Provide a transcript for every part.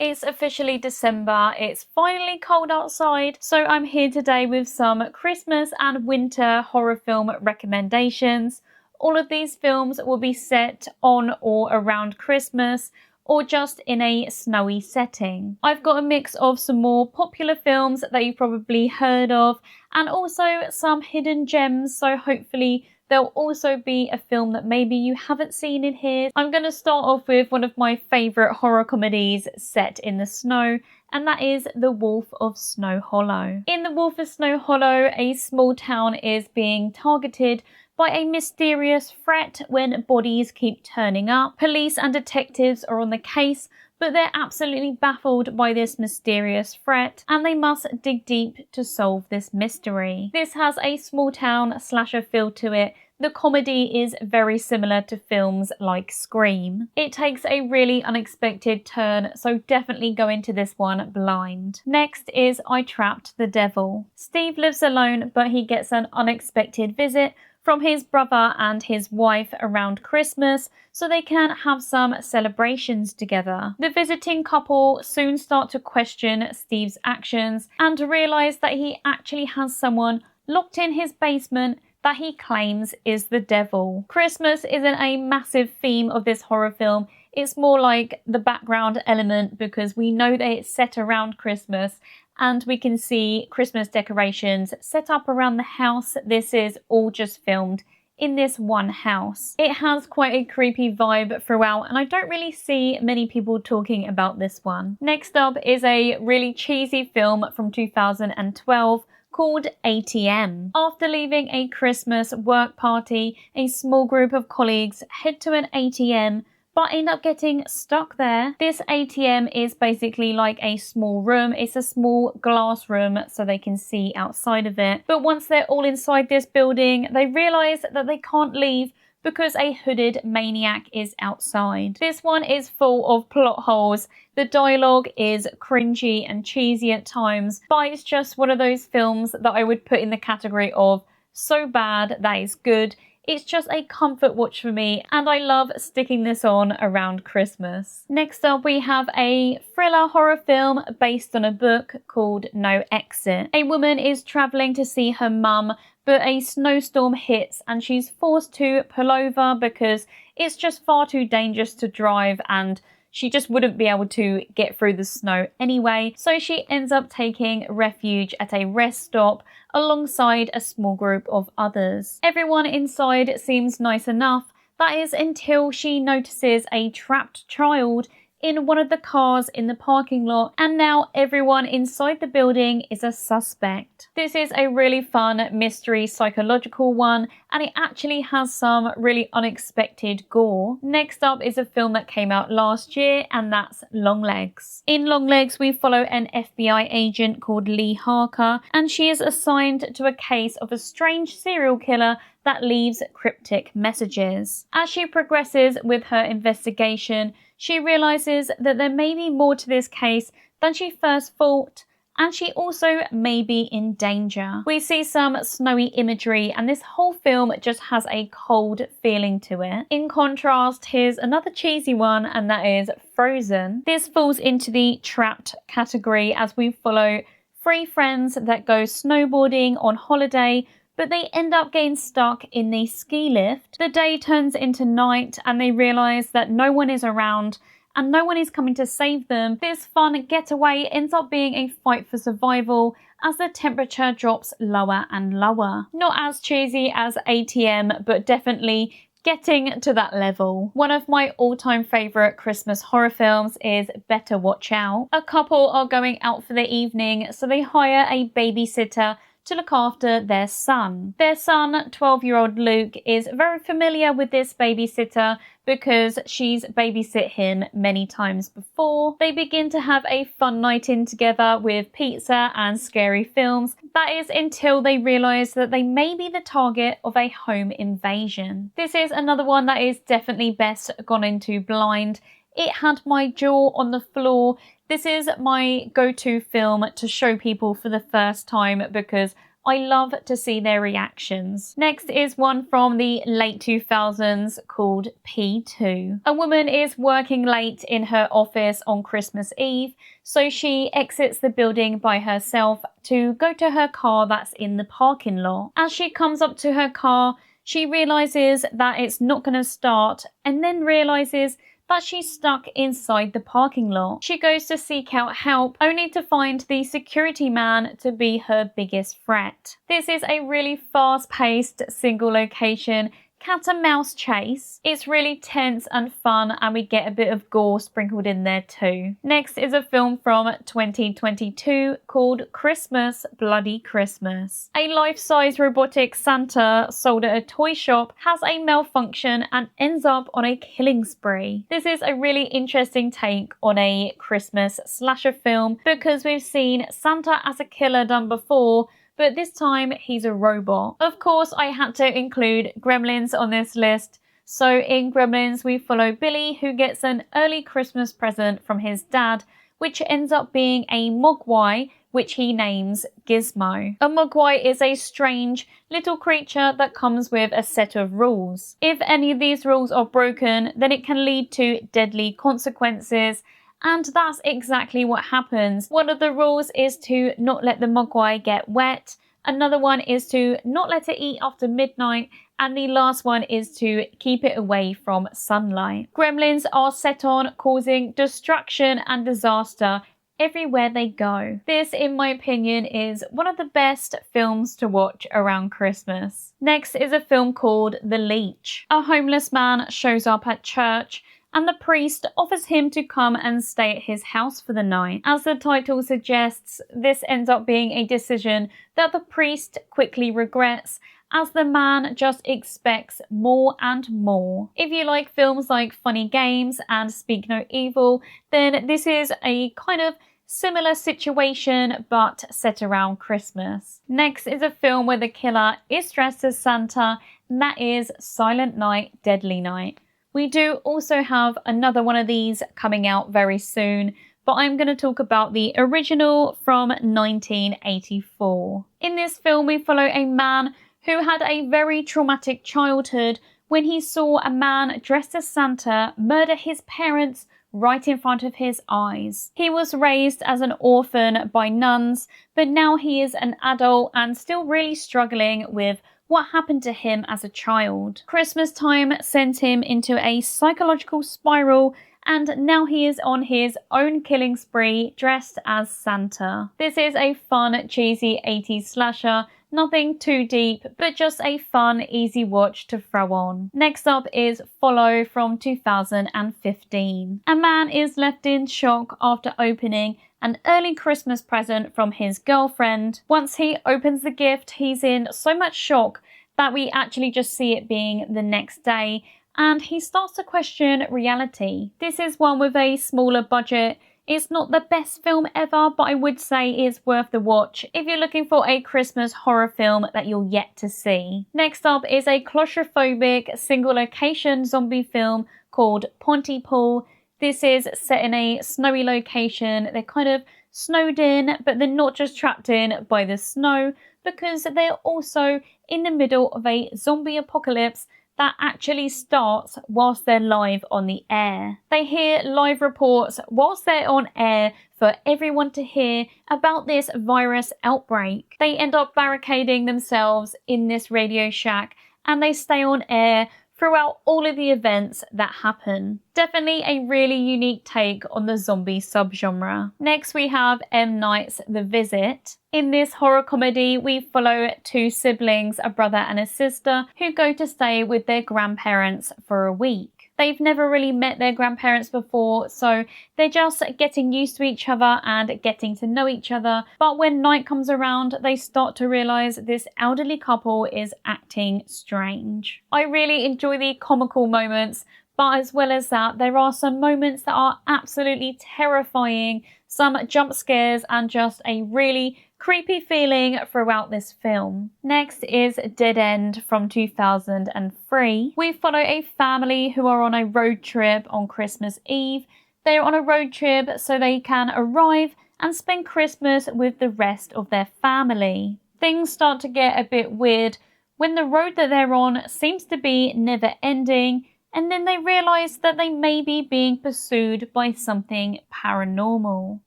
It's officially December, it's finally cold outside, so I'm here today with some Christmas and winter horror film recommendations. All of these films will be set on or around Christmas, or just in a snowy setting. I've got a mix of some more popular films that you've probably heard of, and also some hidden gems, so hopefully there'll also be a film that maybe you haven't seen in here. I'm going to start off with one of my favourite horror comedies set in the snow, and that is The Wolf of Snow Hollow. In The Wolf of Snow Hollow, a small town is being targeted by a mysterious threat when bodies keep turning up. Police and detectives are on the case, but they're absolutely baffled by this mysterious threat, and they must dig deep to solve this mystery. This has a small town slasher feel to it. The comedy is very similar to films like Scream. It takes a really unexpected turn, so definitely go into this one blind. Next is I Trapped the Devil. Steve lives alone, but he gets an unexpected visit from his brother and his wife around Christmas, so they can have some celebrations together. The visiting couple soon start to question Steve's actions and realise that he actually has someone locked in his basement that he claims is the devil. Christmas isn't a massive theme of this horror film. It's more like the background element because we know that it's set around Christmas and we can see Christmas decorations set up around the house. This is all just filmed in this one house. It has quite a creepy vibe throughout, and I don't really see many people talking about this one. Next up is a really cheesy film from 2012 called ATM. After leaving a Christmas work party, a small group of colleagues head to an ATM but end up getting stuck there. This ATM is basically like a small room. It's a small glass room so they can see outside of it. But once they're all inside this building, they realise that they can't leave because a hooded maniac is outside. This one is full of plot holes. The dialogue is cringy and cheesy at times, but it's just one of those films that I would put in the category of so bad that is good. It's just a comfort watch for me, and I love sticking this on around Christmas. Next up, we have a thriller horror film based on a book called No Exit. A woman is travelling to see her mum, but a snowstorm hits and she's forced to pull over because it's just far too dangerous to drive and she just wouldn't be able to get through the snow anyway, so she ends up taking refuge at a rest stop alongside a small group of others. Everyone inside seems nice enough, that is until she notices a trapped child in one of the cars in the parking lot, and now everyone inside the building is a suspect. This is a really fun mystery psychological one, and it actually has some really unexpected gore. Next up is a film that came out last year, and that's Longlegs. In Longlegs, we follow an FBI agent called Lee Harker, and she is assigned to a case of a strange serial killer that leaves cryptic messages. As she progresses with her investigation, she realises that there may be more to this case than she first thought, and she also may be in danger. We see some snowy imagery, and this whole film just has a cold feeling to it. In contrast, here's another cheesy one, and that is Frozen. This falls into the trapped category as we follow three friends that go snowboarding on holiday, but they end up getting stuck in the ski lift. The day turns into night and they realise that no one is around and no one is coming to save them. This fun getaway ends up being a fight for survival as the temperature drops lower and lower. Not as cheesy as ATM, but definitely getting to that level. One of my all-time favourite Christmas horror films is Better Watch Out. A couple are going out for the evening, so they hire a babysitter to look after their son. Their son, 12-year-old Luke, is very familiar with this babysitter because she's babysit him many times before. They begin to have a fun night in together with pizza and scary films. That is until they realise that they may be the target of a home invasion. This is another one that is definitely best gone into blind. It had my jaw on the floor. This is my go-to film to show people for the first time because I love to see their reactions. Next is one from the late 2000s called P2. A woman is working late in her office on Christmas Eve, so she exits the building by herself to go to her car that's in the parking lot. As she comes up to her car, she realizes that it's not going to start and then realizes that she's stuck inside the parking lot. She goes to seek out help, only to find the security man to be her biggest threat. This is a really fast-paced, single location cat and mouse chase. It's really tense and fun, and we get a bit of gore sprinkled in there too. Next is a film from 2022 called Christmas Bloody Christmas. A life-size robotic Santa sold at a toy shop has a malfunction and ends up on a killing spree. This is a really interesting take on a Christmas slasher film because we've seen Santa as a killer done before, but this time he's a robot. Of course, I had to include Gremlins on this list. So in Gremlins, we follow Billy, who gets an early Christmas present from his dad, which ends up being a mogwai, which he names Gizmo. A mogwai is a strange little creature that comes with a set of rules. If any of these rules are broken, then it can lead to deadly consequences. And that's exactly what happens. One of the rules is to not let the mogwai get wet. Another one is to not let it eat after midnight. And the last one is to keep it away from sunlight. Gremlins are set on causing destruction and disaster everywhere they go. This, in my opinion, is one of the best films to watch around Christmas. Next is a film called The Leech. A homeless man shows up at church and the priest offers him to come and stay at his house for the night. As the title suggests, this ends up being a decision that the priest quickly regrets, as the man just expects more and more. If you like films like Funny Games and Speak No Evil, then this is a kind of similar situation but set around Christmas. Next is a film where the killer is dressed as Santa, and that is Silent Night, Deadly Night. We do also have another one of these coming out very soon, but I'm going to talk about the original from 1984. In this film, we follow a man who had a very traumatic childhood when he saw a man dressed as Santa murder his parents right in front of his eyes. He was raised as an orphan by nuns, but now he is an adult and still really struggling with what happened to him as a child. Christmas time sent him into a psychological spiral, and now he is on his own killing spree dressed as Santa. This is a fun, cheesy 80s slasher. Nothing too deep, but just a fun, easy watch to throw on. Next up is Follow from 2015. A man is left in shock after opening an early Christmas present from his girlfriend. Once he opens the gift, he's in so much shock that we actually just see it being the next day, and he starts to question reality. This is one with a smaller budget. It's not the best film ever, but I would say it's worth the watch if you're looking for a Christmas horror film that you're yet to see. Next up is a claustrophobic single location zombie film called Pontypool. This is set in a snowy location. They're kind of snowed in, but they're not just trapped in by the snow, because they're also in the middle of a zombie apocalypse that actually starts whilst they're live on the air. They hear live reports whilst they're on air for everyone to hear about this virus outbreak. They end up barricading themselves in this radio shack, and they stay on air throughout all of the events that happen. Definitely a really unique take on the zombie subgenre. Next we have M. Night's The Visit. In this horror comedy, we follow two siblings, a brother and a sister, who go to stay with their grandparents for a week. They've never really met their grandparents before, so they're just getting used to each other and getting to know each other. But when night comes around, they start to realise this elderly couple is acting strange. I really enjoy the comical moments, but as well as that, there are some moments that are absolutely terrifying, some jump scares, and just a really creepy feeling throughout this film. Next is Dead End from 2003. We follow a family who are on a road trip on Christmas Eve. They're on a road trip so they can arrive and spend Christmas with the rest of their family. things start to get a bit weird when the road that they're on seems to be never ending, and then they realise that they may be being pursued by something paranormal.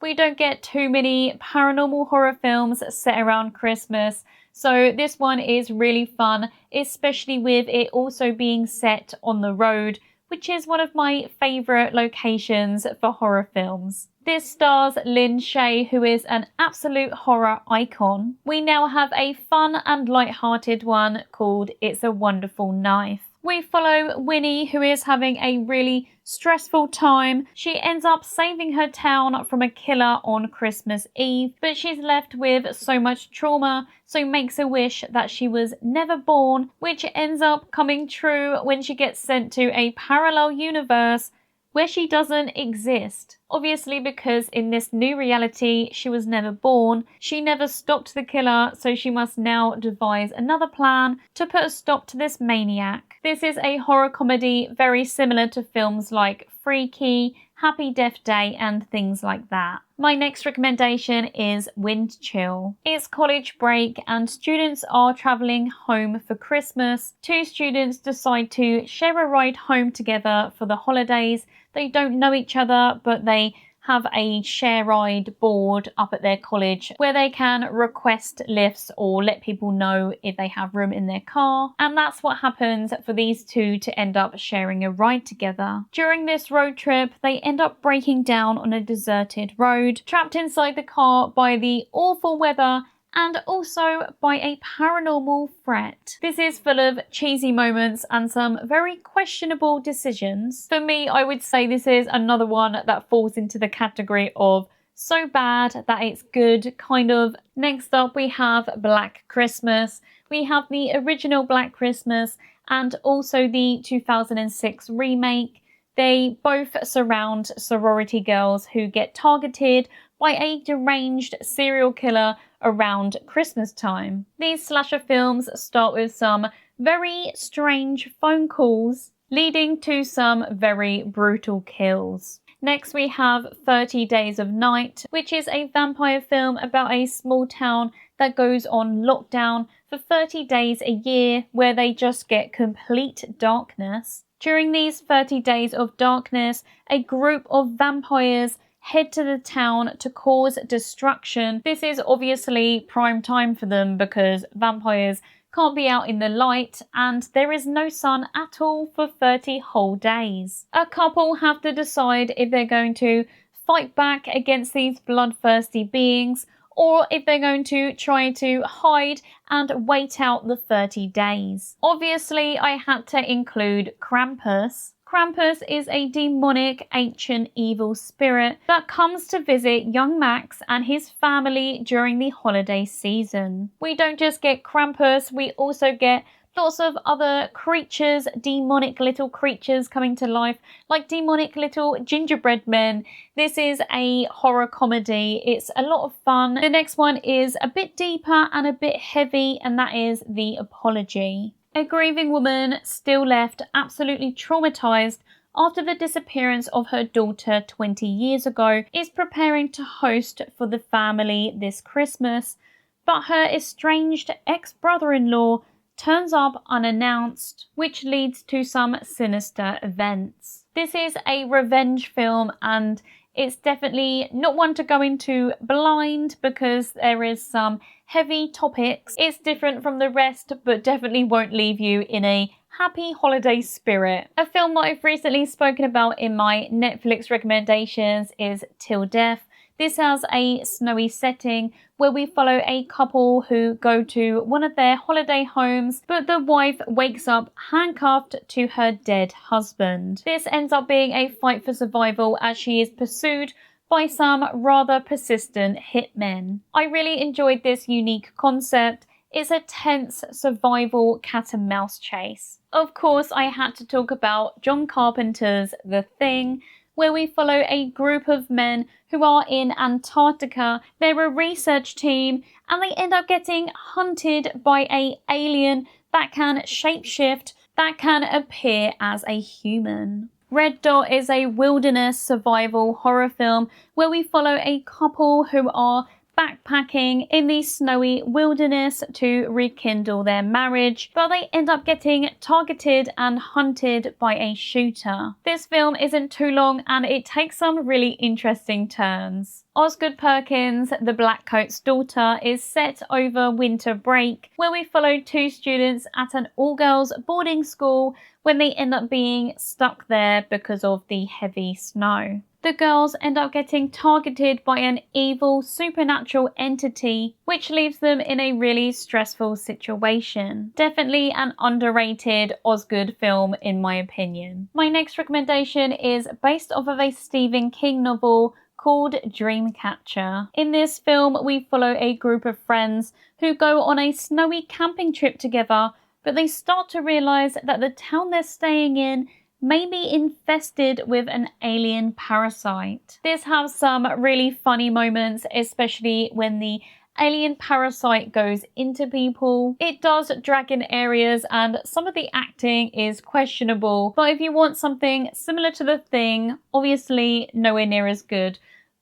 We don't get too many paranormal horror films set around Christmas, so this one is really fun, especially with it also being set on the road, which is one of my favourite locations for horror films. This stars Lin Shaye, who is an absolute horror icon. We now have a fun and light-hearted one called It's a Wonderful Knife. We follow Winnie, who is having a really stressful time. She ends up saving her town from a killer on Christmas Eve, but she's left with so much trauma, so makes a wish that she was never born, which ends up coming true when she gets sent to a parallel universe where she doesn't exist. Obviously, because in this new reality she was never born, she never stopped the killer, so she must now devise another plan to put a stop to this maniac. This is a horror comedy very similar to films like Freaky, Happy Death Day and things like that. My next recommendation is Wind Chill. It's college break and students are travelling home for Christmas. Two students decide to share a ride home together for the holidays. They don't know each other, but they have a share ride board up at their college where they can request lifts or let people know if they have room in their car. And that's what happens for these two to end up sharing a ride together. During this road trip, they end up breaking down on a deserted road, trapped inside the car by the awful weather and also by a paranormal threat. This is full of cheesy moments and some very questionable decisions. For me, I would say this is another one that falls into the category of so bad that it's good, kind of. Next up, we have Black Christmas. We have the original Black Christmas and also the 2006 remake. They both surround sorority girls who get targeted by a deranged serial killer around Christmas time. These slasher films start with some very strange phone calls, leading to some very brutal kills. Next we have 30 Days of Night, which is a vampire film about a small town that goes on lockdown for 30 days a year where they just get complete darkness. During these 30 days of darkness, a group of vampires head to the town to cause destruction. This is obviously prime time for them because vampires can't be out in the light and there is no sun at all for 30 whole days. A couple have to decide if they're going to fight back against these bloodthirsty beings or if they're going to try to hide and wait out the 30 days. Obviously, I had to include Krampus. Krampus is a demonic, ancient, evil spirit that comes to visit young Max and his family during the holiday season. We don't just get Krampus, we also get lots of other creatures, demonic little creatures coming to life, like demonic little gingerbread men. This is a horror comedy. It's a lot of fun. The next one is a bit deeper and a bit heavy, and that is The Apology. A grieving woman, still left absolutely traumatized after the disappearance of her daughter 20 years ago, is preparing to host for the family this Christmas, but her estranged ex-brother-in-law turns up unannounced, which leads to some sinister events. This is a revenge film and it's definitely not one to go into blind because there is some heavy topics. It's different from the rest, but definitely won't leave you in a happy holiday spirit. A film that I've recently spoken about in my Netflix recommendations is Till Death. This has a snowy setting where we follow a couple who go to one of their holiday homes, but the wife wakes up handcuffed to her dead husband. This ends up being a fight for survival as she is pursued by some rather persistent hitmen. I really enjoyed this unique concept. It's a tense survival cat and mouse chase. Of course, I had to talk about John Carpenter's The Thing, where we follow a group of men who are in Antarctica. They're a research team and they end up getting hunted by an alien that can shapeshift, that can appear as a human. Red Dot is a wilderness survival horror film where we follow a couple who are backpacking in the snowy wilderness to rekindle their marriage, but they end up getting targeted and hunted by a shooter. This film isn't too long and it takes some really interesting turns. Osgood Perkins, the Blackcoat's daughter, is set over winter break, where we follow two students at an all-girls boarding school when they end up being stuck there because of the heavy snow. The girls end up getting targeted by an evil supernatural entity, which leaves them in a really stressful situation. Definitely an underrated Osgood film in my opinion. My next recommendation is based off of a Stephen King novel called Dreamcatcher. In this film, we follow a group of friends who go on a snowy camping trip together, but they start to realize that the town they're staying in may be infested with an alien parasite. This has some really funny moments, especially when the alien parasite goes into people. It does drag in areas and some of the acting is questionable, but if you want something similar to The Thing, obviously nowhere near as good.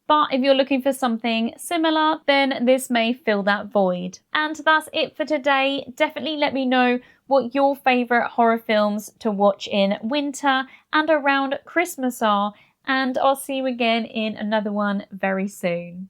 But if you're looking for something similar, then this may fill that void. And that's it for today. Definitely let me know what your favourite horror films to watch in winter and around Christmas are. And I'll see you again in another one very soon.